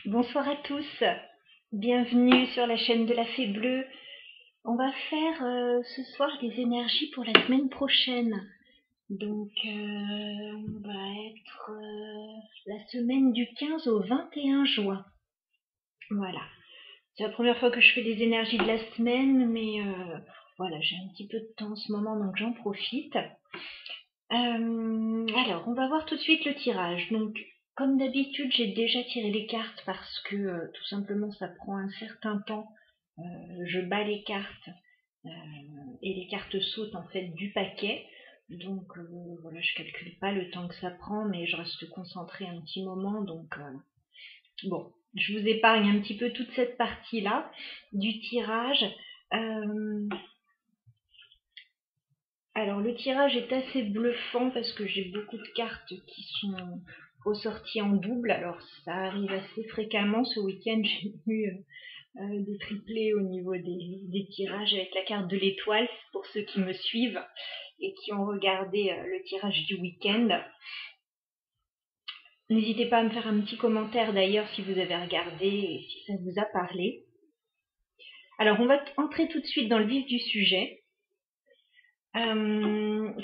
Bonsoir à tous, bienvenue sur la chaîne de la Fée Bleue. On va faire ce soir les énergies pour la semaine prochaine. Donc on va être la semaine du 15 au 21 juin. Voilà. C'est la première fois que je fais les énergies de la semaine, mais voilà, j'ai un petit peu de temps en ce moment, donc j'en profite. Alors, on va voir tout de suite le tirage. Donc, comme d'habitude, j'ai déjà tiré les cartes parce que tout simplement ça prend un certain temps. Je bats les cartes et les cartes sautent en fait du paquet. Donc voilà, je calcule pas le temps que ça prend, mais je reste concentrée un petit moment. Donc bon, je vous épargne un petit peu toute cette partie-là du tirage. Alors le tirage est assez bluffant parce que j'ai beaucoup de cartes qui sont ressorties en double. Alors ça arrive assez fréquemment. Ce week-end j'ai eu des triplés au niveau des tirages avec la carte de l'étoile pour ceux qui me suivent et qui ont regardé le tirage du week-end. N'hésitez pas à me faire un petit commentaire d'ailleurs si vous avez regardé et si ça vous a parlé. Alors on va entrer tout de suite dans le vif du sujet.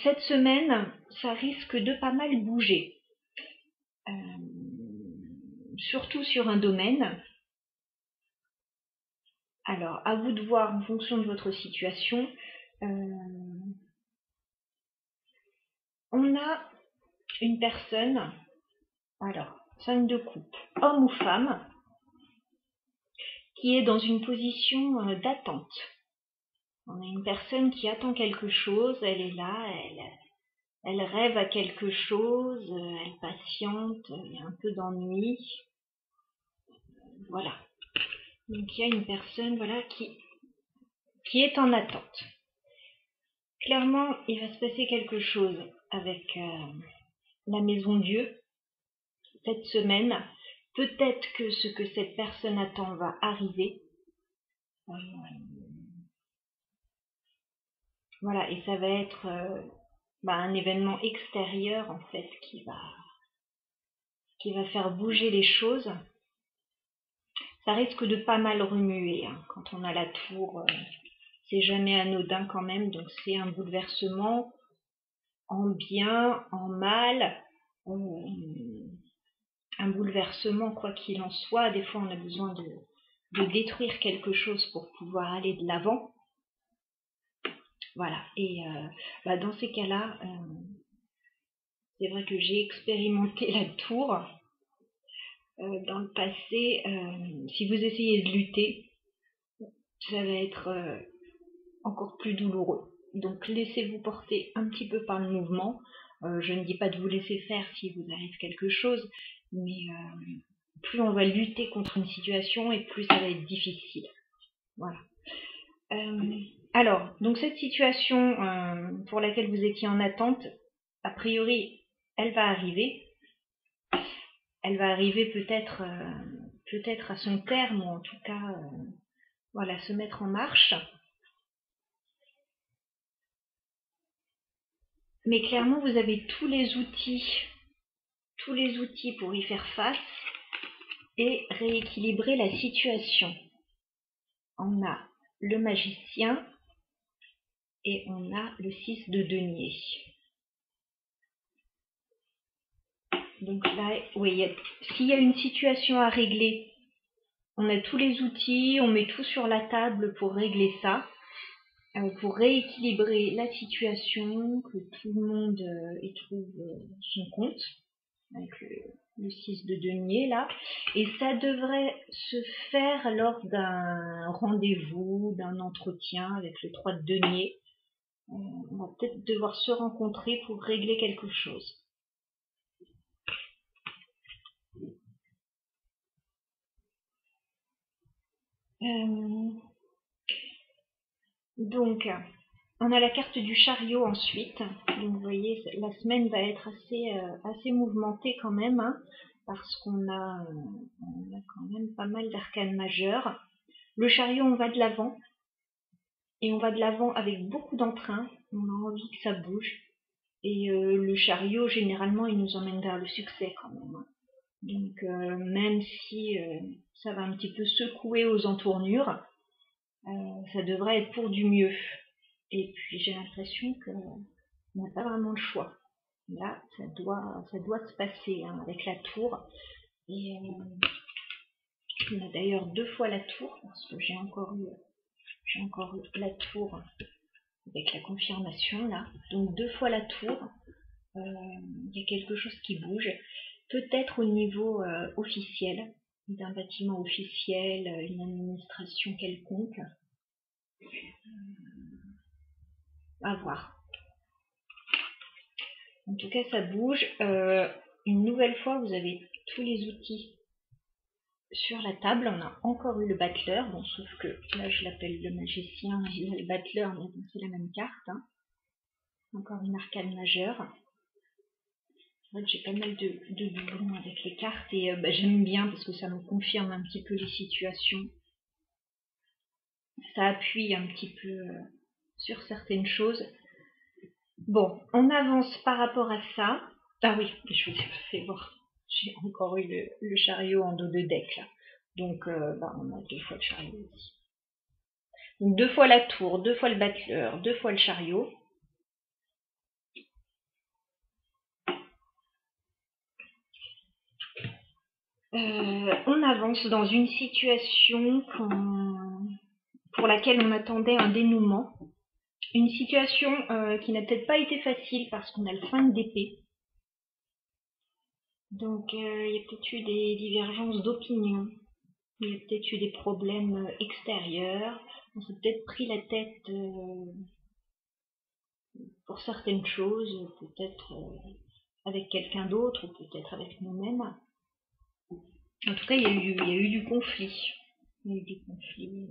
Cette semaine, ça risque de pas mal bouger. Surtout sur un domaine. Alors, à vous de voir en fonction de votre situation. On a une personne, alors, 5 de coupe, homme ou femme, qui est dans une position d'attente. On a une personne qui attend quelque chose, elle est là, elle rêve à quelque chose, elle patiente, il y a un peu d'ennui. Voilà. Donc il y a une personne voilà, qui est en attente. Clairement, il va se passer quelque chose avec la maison Dieu cette semaine. Peut-être que ce que cette personne attend va arriver. Voilà, et ça va être un événement extérieur en fait qui va faire bouger les choses. Ça risque de pas mal remuer hein. Quand on a la tour, c'est jamais anodin quand même, donc c'est un bouleversement en bien, en mal, un bouleversement quoi qu'il en soit. Des fois on a besoin de détruire quelque chose pour pouvoir aller de l'avant. Voilà, et dans ces cas-là, c'est vrai que j'ai expérimenté la tour dans le passé. Si vous essayez de lutter, ça va être encore plus douloureux. Donc laissez-vous porter un petit peu par le mouvement. Je ne dis pas de vous laisser faire si vous arrive quelque chose, mais plus on va lutter contre une situation et plus ça va être difficile. Voilà. Alors, donc cette situation pour laquelle vous étiez en attente, a priori, elle va arriver. Elle va arriver peut-être à son terme, ou en tout cas, voilà, se mettre en marche. Mais clairement, vous avez tous les outils pour y faire face et rééquilibrer la situation. On a le magicien et on a le 6 de denier. Donc là, oui, s'il y a une situation à régler, on a tous les outils, on met tout sur la table pour régler ça, pour rééquilibrer la situation, que tout le monde y trouve son compte, avec le 6 de denier là. Et ça devrait se faire lors d'un rendez-vous, d'un entretien avec le 3 de denier. On va peut-être devoir se rencontrer pour régler quelque chose. Donc, on a la carte du chariot ensuite. Donc, vous voyez, la semaine va être assez mouvementée quand même, hein, parce qu'on a quand même pas mal d'arcanes majeures. Le chariot, on va de l'avant. Et on va de l'avant avec beaucoup d'entrain. On a envie que ça bouge. Et le chariot, généralement, il nous emmène vers le succès quand même. Donc même si ça va un petit peu secouer aux entournures, ça devrait être pour du mieux. Et puis j'ai l'impression qu'on n'a pas vraiment le choix. Là, ça doit se passer hein, avec la tour. Et on a d'ailleurs 2 fois la tour, parce que j'ai encore eu la tour avec la confirmation là. Donc 2 fois la tour. Il y a quelque chose qui bouge. Peut-être au niveau officiel, d'un bâtiment officiel, une administration quelconque. À voir. En tout cas, ça bouge. Une nouvelle fois, vous avez tous les outils sur la table. On a encore eu le battleur, bon, sauf que là, je l'appelle le magicien, il a le battleur, mais bon, c'est la même carte. Hein. Encore une arcane majeure. C'est vrai que j'ai pas mal de doublons avec les cartes et j'aime bien parce que ça me confirme un petit peu les situations. Ça appuie un petit peu sur certaines choses. Bon, on avance par rapport à ça. Ah oui, je vous ai fait voir. J'ai encore eu le chariot en dos de deck là. Donc on a 2 fois le chariot aussi. Donc 2 fois la tour, 2 fois le battleur, 2 fois le chariot. On avance dans une situation pour laquelle on attendait un dénouement. Une situation qui n'a peut-être pas été facile parce qu'on a le 5 d'épée. Donc il y a peut-être eu des divergences d'opinion. Il y a peut-être eu des problèmes extérieurs. On s'est peut-être pris la tête pour certaines choses, peut-être avec quelqu'un d'autre ou peut-être avec nous-mêmes. En tout cas, il y a eu du conflit. Il y a eu du conflit.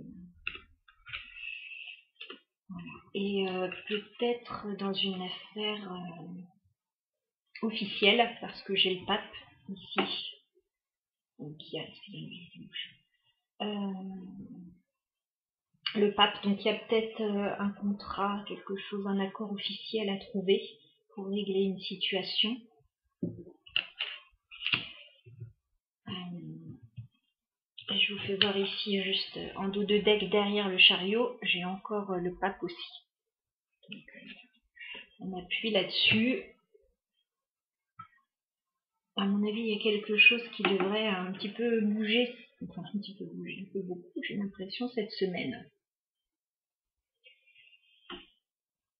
Voilà. Et peut-être dans une affaire officielle, parce que j'ai le pape ici. Donc, le pape, donc il y a peut-être un contrat, quelque chose, un accord officiel à trouver pour régler une situation. Je vous fais voir ici, juste en dos de deck derrière le chariot, j'ai encore le pape aussi. Donc, on appuie là-dessus. À mon avis, il y a quelque chose qui devrait un petit peu bouger, enfin un petit peu bouger, un peu beaucoup, j'ai l'impression, cette semaine.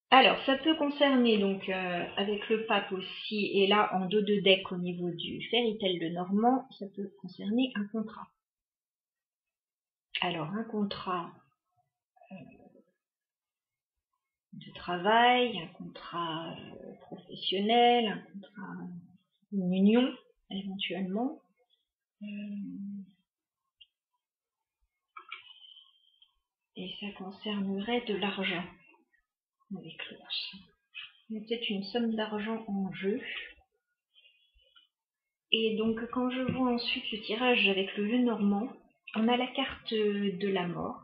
Alors, ça peut concerner, donc, avec le pape aussi, et là, en dos de deck au niveau du Fairy Tail de Normand, ça peut concerner un contrat. Alors, un contrat de travail, un contrat professionnel, un contrat, une union, éventuellement. Et ça concernerait de l'argent avec l'ours. Il y a peut-être une somme d'argent en jeu. Et donc, quand je vois ensuite le tirage avec le Lenormand, on a la carte de la mort.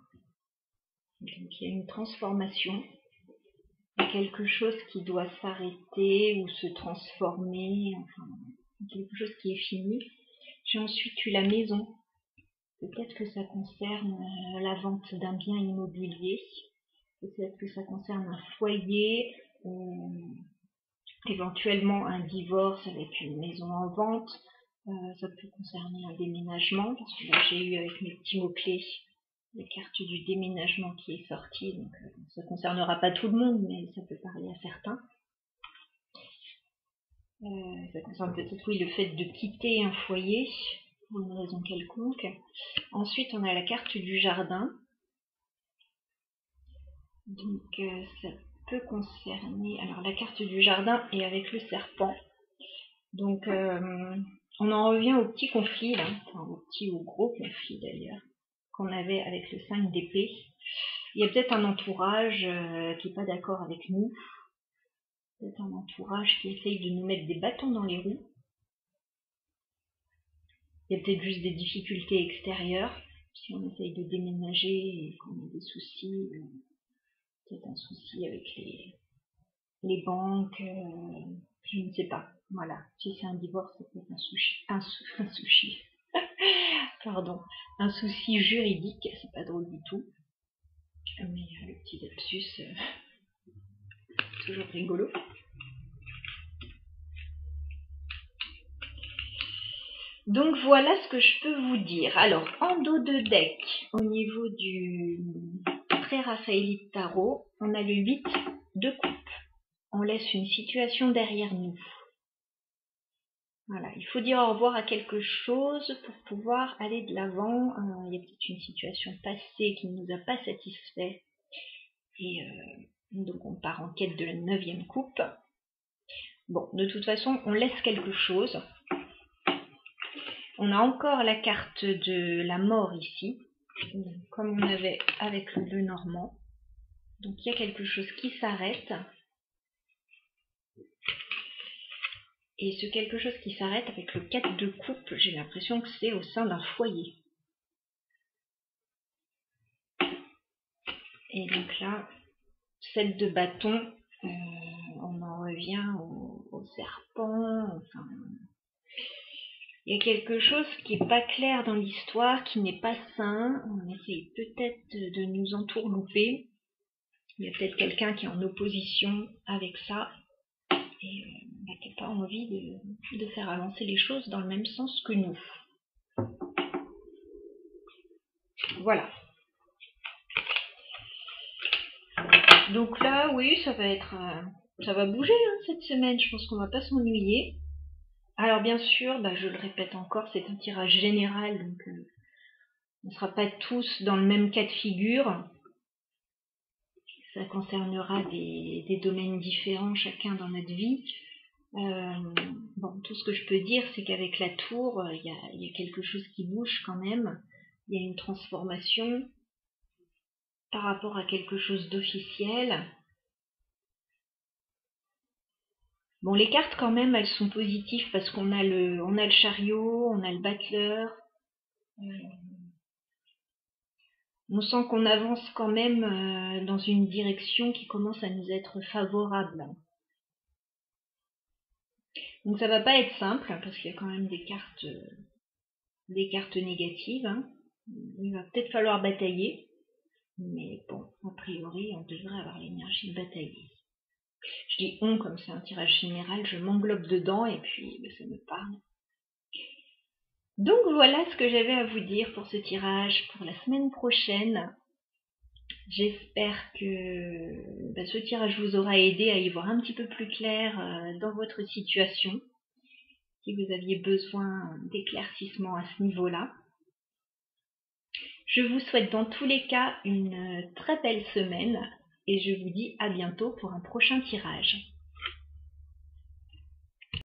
Donc, il y a une transformation. Il y a quelque chose qui doit s'arrêter ou se transformer. Enfin, quelque chose qui est fini. J'ai ensuite eu la maison. Peut-être que ça concerne la vente d'un bien immobilier. Peut-être que ça concerne un foyer. Éventuellement un divorce avec une maison en vente. Ça peut concerner un déménagement, parce que là j'ai eu avec mes petits mots-clés la carte du déménagement qui est sortie, donc ça ne concernera pas tout le monde, mais ça peut parler à certains. Ça concerne peut-être, oui, le fait de quitter un foyer, pour une raison quelconque. Ensuite, on a la carte du jardin. Donc ça peut concerner, alors la carte du jardin est avec le serpent. Donc on en revient au petit conflit, là, enfin au petit ou gros conflit d'ailleurs, qu'on avait avec le 5 d'épée. Il y a peut-être un entourage qui n'est pas d'accord avec nous, peut-être un entourage qui essaye de nous mettre des bâtons dans les roues. Il y a peut-être juste des difficultés extérieures, si on essaye de déménager et qu'on a des soucis, peut-être un souci avec les banques, je ne sais pas. Voilà, si c'est un divorce, c'est peut-être un sushi. Pardon, un souci juridique, c'est pas drôle du tout. Mais le petit lapsus, toujours rigolo. Donc voilà ce que je peux vous dire. Alors, en dos de deck, au niveau du pré-raphaélite tarot, on a le 8 de coupe. On laisse une situation derrière nous. Voilà, il faut dire au revoir à quelque chose pour pouvoir aller de l'avant. Il y a peut-être une situation passée qui ne nous a pas satisfait. Et donc on part en quête de la 9e coupe. Bon, de toute façon, on laisse quelque chose. On a encore la carte de la mort ici, comme on avait avec le normand. Donc il y a quelque chose qui s'arrête. Et ce quelque chose qui s'arrête avec le 4 de coupe, j'ai l'impression que c'est au sein d'un foyer. Et donc là, 7 de bâton, on en revient au serpent. Enfin, il y a quelque chose qui n'est pas clair dans l'histoire, qui n'est pas sain. On essaye peut-être de nous entourlouper. Il y a peut-être quelqu'un qui est en opposition avec ça et qui n'a pas envie de faire avancer les choses dans le même sens que nous. Voilà. Donc là, oui, ça va bouger cette semaine. Je pense qu'on va pas s'ennuyer. Alors bien sûr, je le répète encore, c'est un tirage général, donc on ne sera pas tous dans le même cas de figure. Ça concernera des domaines différents, chacun dans notre vie. Bon, tout ce que je peux dire, c'est qu'avec la tour, il y a quelque chose qui bouge quand même. Il y a une transformation par rapport à quelque chose d'officiel. Bon, les cartes quand même, elles sont positives parce qu'on a le chariot, on a le battleur. On sent qu'on avance quand même dans une direction qui commence à nous être favorable. Donc ça va pas être simple parce qu'il y a quand même des cartes négatives. Il va peut-être falloir batailler, mais bon, a priori, on devrait avoir l'énergie de batailler. Je dis on comme c'est un tirage général, je m'englobe dedans et puis ça me parle. Donc voilà ce que j'avais à vous dire pour ce tirage pour la semaine prochaine. J'espère que ce tirage vous aura aidé à y voir un petit peu plus clair dans votre situation, si vous aviez besoin d'éclaircissement à ce niveau-là. Je vous souhaite dans tous les cas une très belle semaine et je vous dis à bientôt pour un prochain tirage.